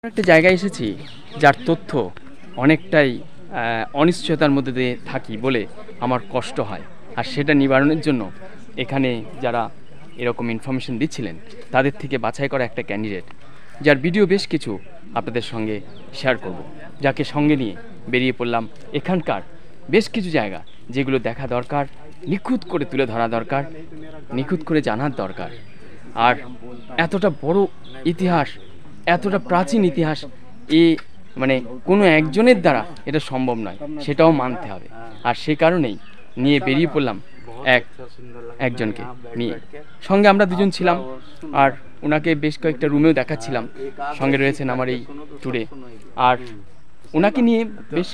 একটা জায়গায় এসেছি যার তথ্য অনেকটাই অনিশ্চয়তার মধ্যে দিয়ে থাকি বলে আমার কষ্ট হয়। আর সেটা নিবারণের জন্য এখানে যারা এরকম ইনফরমেশন দিচ্ছিলেন তাদের থেকে বাছাই করা একটা ক্যান্ডিডেট, যার ভিডিও বেশ কিছু আপনাদের সঙ্গে শেয়ার করব, যাকে সঙ্গে নিয়ে বেরিয়ে পড়লাম এখানকার বেশ কিছু জায়গা যেগুলো দেখা দরকার, নিখুঁত করে তুলে ধরা দরকার, নিখুঁত করে জানার দরকার। আর এতটা বড় ইতিহাস, এতটা প্রাচীন ইতিহাস, মানে কোনো একজনের দ্বারা এটা সম্ভব নয়, সেটাও মানতে হবে। আর সেই কারণেই নিয়ে বেরিয়ে পড়লাম একজনকে নিয়ে। সঙ্গে আমরা দুজন ছিলাম, আর ওনাকে বেশ কয়েকটা রুমেও দেখাচ্ছিলাম, সঙ্গে রয়েছেন আমার এই ট্যুরে। আর ওনাকে নিয়ে বেশ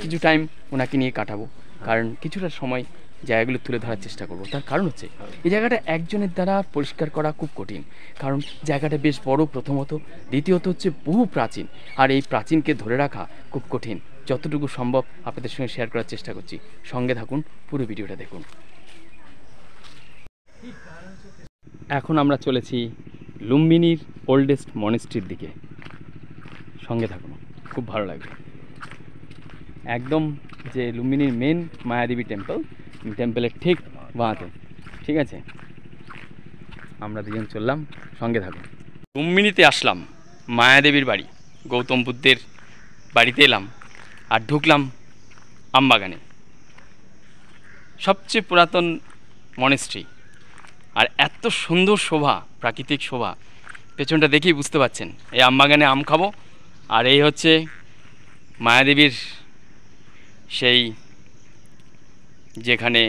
কিছু টাইম ওনাকে নিয়ে কাটাবো, কারণ কিছুটা সময় জায়গাগুলো তুলে ধরার চেষ্টা করব। তার কারণ হচ্ছে এই জায়গাটা একজনের দ্বারা পরিষ্কার করা খুব কঠিন, কারণ জায়গাটা বেশ বড় প্রথমত, দ্বিতীয়ত হচ্ছে বহু প্রাচীন, আর এই প্রাচীনকে ধরে রাখা খুব কঠিন। যতটুকু সম্ভব আপনাদের সঙ্গে শেয়ার করার চেষ্টা করছি, সঙ্গে থাকুন, পুরো ভিডিওটা দেখুন। এখন আমরা চলেছি লুম্বিনীর ওল্ডেস্ট মনেস্ট্রির দিকে, সঙ্গে থাকুন, খুব ভালো লাগবে। একদম যে লুম্বিনীর মেন মায়াদেবী টেম্পলের ঠিক বাঁতে, ঠিক আছে? আমরা দুজন চললাম, সঙ্গে থাকুন। লুম্বিনীতে আসলাম, মায়াদেবীর বাড়ি, গৌতম বুদ্ধের বাড়িতে এলাম, আর ঢুকলাম আমবাগানে, সবচেয়ে পুরাতন মনেস্ট্রি। আর এত সুন্দর শোভা, প্রাকৃতিক শোভা, পেছনটা দেখেই বুঝতে পারছেন। এই আমবাগানে আম খাবো, আর এই হচ্ছে মায়াদেবীর সেই যেখানে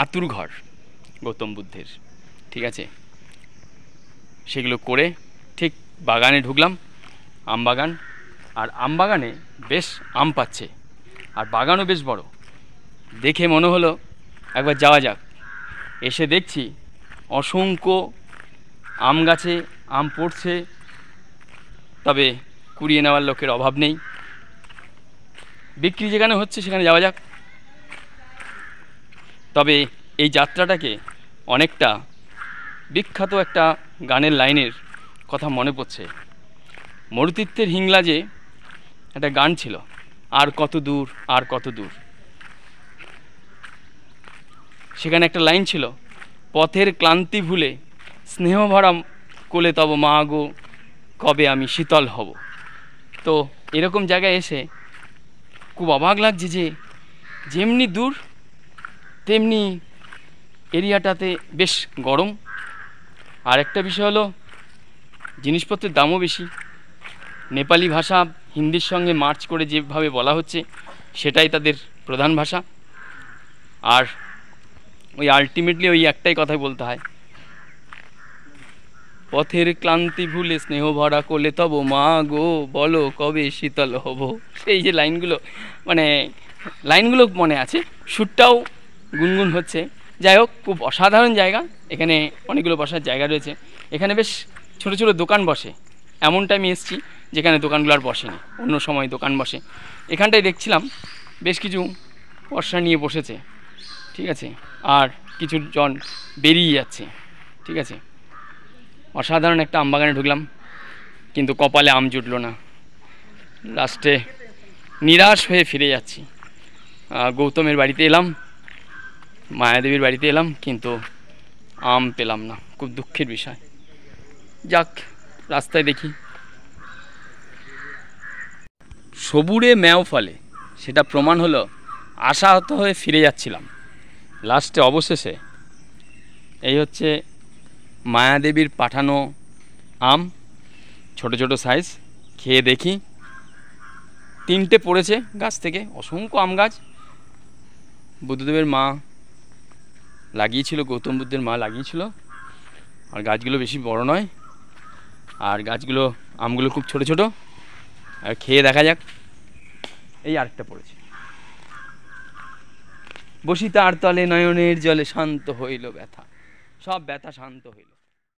আতুর ঘর গৌতম বুদ্ধের, ঠিক আছে? সেগুলো করে ঠিক বাগানে ঢুকলাম, আমবাগান। আর আমবাগানে বেশ আম পাচ্ছে, আর বাগানও বেশ বড়, দেখে মনে হলো একবার যাওয়া যাক। এসে দেখছি অসংখ্য আম গাছে আম পড়ছে, তবে কুড়িয়ে নেওয়ার লোকের অভাব নেই। বিক্রি যেখানে হচ্ছে সেখানে যাওয়া যাক। তবে এই যাত্রাটাকে অনেকটা বিখ্যাত একটা গানের লাইনের কথা মনে পড়ছে। মরুতীর্থের হিংলাজে একটা গান ছিল, আর কত দূর, আর কত দূর। সেখানে একটা লাইন ছিল, পথের ক্লান্তি ভুলে স্নেহ ভরা কোলে তব মা গো, কবে আমি শীতল হব। তো এরকম জায়গায় এসে খুব অবাক লাগছে যে যেমনি দূর তেমনি এরিয়াটাতে বেশ গরম। আর একটা বিষয় হলো জিনিসপত্রের দামও বেশি। নেপালি ভাষা হিন্দির সঙ্গে মার্চ করে যেভাবে বলা হচ্ছে সেটাই তাদের প্রধান ভাষা। আর ওই আলটিমেটলি ওই একটাই কথাই বলতে হয়, পথের ক্লান্তি ভুলে স্নেহ ভরা কোলে তব মা গো, বলো কবে শীতল হব। সেই যে লাইনগুলো, মানে লাইনগুলো মনে আছে, সুরটাও গুনগুন হচ্ছে। যাই হোক, খুব অসাধারণ জায়গা। এখানে অনেকগুলো বসার জায়গা রয়েছে। এখানে বেশ ছোটো ছোটো দোকান বসে। এমন টাইমে এসেছি যেখানে দোকানগুলো আর বসেনি, অন্য সময় দোকান বসে। এখানটায় দেখছিলাম বেশ কিছু পসরা নিয়ে বসেছে, ঠিক আছে, আর কিছু জন বেরিয়ে যাচ্ছে, ঠিক আছে। অসাধারণ একটা আমবাগানে ঢুকলাম, কিন্তু কপালে আম জুটলো না। লাস্টে নিরাশ হয়ে ফিরে যাচ্ছি। গৌতমের বাড়িতে এলাম, মায়াদেবীর বাড়িতে এলাম, কিন্তু আম পেলাম না, খুব দুঃখের বিষয়। যাক, রাস্তায় দেখি সবুরে ম্যাও ফলে, সেটা প্রমাণ হলো। আশাহত হয়ে ফিরে যাচ্ছিলাম, লাস্টে অবশেষে এই হচ্ছে মায়াদেবীর পাঠানো আম, ছোট ছোট সাইজ। খেয়ে দেখি, 3টে পড়েছে গাছ থেকে, অসংখ্য আম গাছ। বুদ্ধদেবের মা লাগিয়েছিল, গৌতম বুদ্ধের মা লাগিয়েছিল। আর গাছগুলো বেশি বড় নয়, আর গাছগুলো আমগুলো খুব ছোট ছোট। আর খেয়ে দেখা যাক। এই আরেকটা পড়েছে, বসি তার তলে নয়নের জলে শান্ত হইল ব্যথা, সব ব্যথা শান্ত হইল।